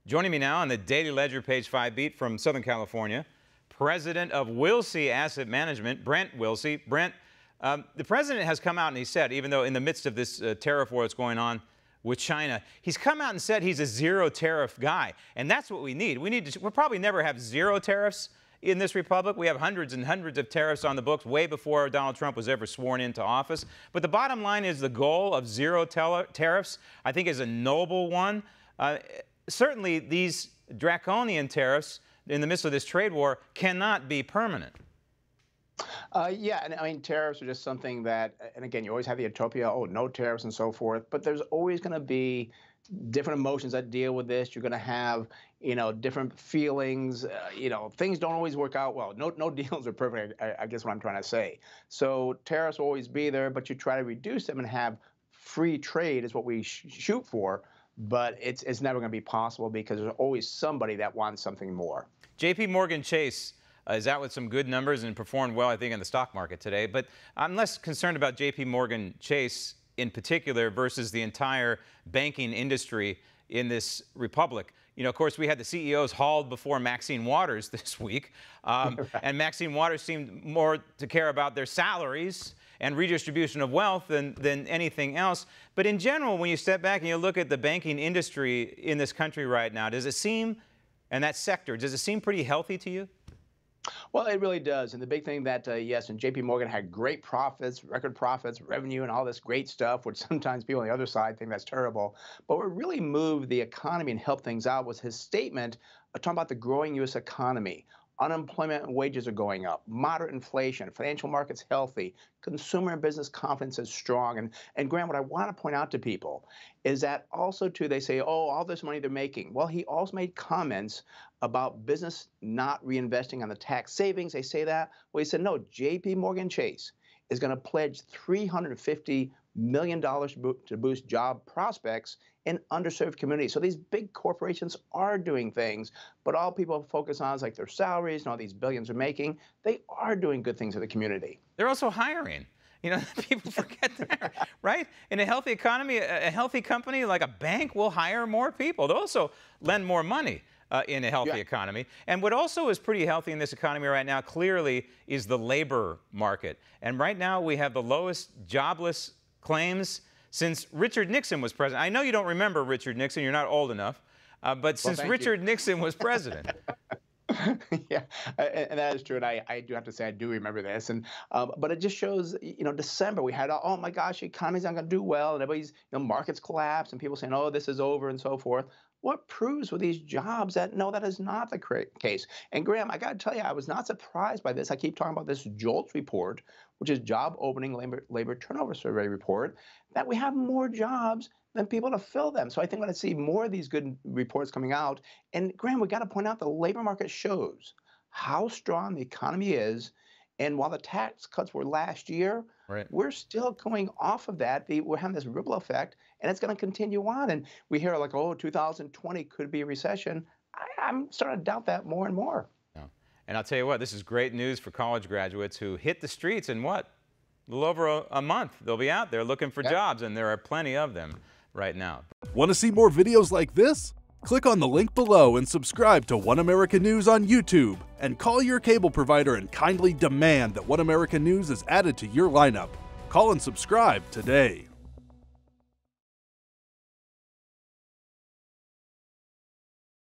Joining me now on the Daily Ledger Page 5 beat from Southern California, President of Wilsey Asset Management, Brent Wilsey. Brent, the President has come out and he said, even though in the midst of this tariff war that's going on with China, he's come out and said he's a zero tariff guy. And that's what we need. We'll probably never have zero tariffs in this republic. We have hundreds and hundreds of tariffs on the books way before Donald Trump was ever sworn into office. But the bottom line is the goal of zero tariffs, I think, is a noble one. Certainly, these draconian tariffs in the midst of this trade war cannot be permanent. Yeah, and I mean, tariffs are just something that, and again, you always have the utopia, oh, no tariffs and so forth, but there's always going to be different emotions that deal with this. You're going to have, different feelings. Things don't always work out well. No deals are perfect, I guess what I'm trying to say. So tariffs will always be there, but you try to reduce them and have free trade is what we shoot for. But it's never going to be possible because there's always somebody that wants something more. J.P. Morgan Chase is out with some good numbers and performed well, I think, in the stock market today. But I'm less concerned about J.P. Morgan Chase in particular versus the entire banking industry in this republic. Of course, we had the CEOs hauled before Maxine Waters this week, and Maxine Waters seemed more to care about their salaries and redistribution of wealth than anything else. But in general, when you step back and you look at the banking industry in this country right now, does it seem, and that sector, does it seem pretty healthy to you? Well, it really does. And the big thing that, yes, and J.P. Morgan had great profits, record profits, revenue, and all this great stuff, which sometimes people on the other side think that's terrible. But what really moved the economy and helped things out was his statement talking about the growing U.S. economy. Unemployment and wages are going up, moderate inflation, financial markets healthy, consumer and business confidence is strong. And Graham, what I want to point out to people is that also, too, they say, oh, all this money they're making. Well, he also made comments about business not reinvesting on the tax savings. They say that. Well, he said, no, J.P. Morgan Chase is going to pledge $350 million to boost job prospects in underserved communities. So these big corporations are doing things, but all people focus on is like their salaries and all these billions are making. They are doing good things in the community. They're also hiring. People forget that, right? In a healthy economy, a healthy company like a bank will hire more people. They'll also lend more money in a healthy economy. And what also is pretty healthy in this economy right now, clearly, is the labor market. And right now, we have the lowest jobless claims since Richard Nixon was president. I know you don't remember Richard Nixon. You're not old enough. But since Richard Nixon was president. Yeah, and that is true. And I do have to say I do remember this. And but it just shows, December we had, oh my gosh, the economy's not going to do well, and everybody's, markets collapse, and people saying, oh, this is over, and so forth. What proves with these jobs that no, that is not the case? And Graham, I got to tell you, I was not surprised by this. I keep talking about this JOLTS report, which is Job Opening Labor Turnover Survey report, that we have more jobs than people to fill them. So I think we're going to see more of these good reports coming out. And Graham, we got to point out the labor market shows how strong the economy is. And while the tax cuts were last year, we're still going off of that. We're having this ripple effect, and it's going to continue on. And we hear like, oh, 2020 could be a recession. I'm starting to doubt that more and more. Yeah. And I'll tell you what, this is great news for college graduates who hit the streets in what? A little over a month. They'll be out there looking for jobs, and there are plenty of them right now. Want to see more videos like this? Click on the link below and subscribe to One American News on YouTube, and call your cable provider and kindly demand that One American News is added to your lineup. Call and subscribe today.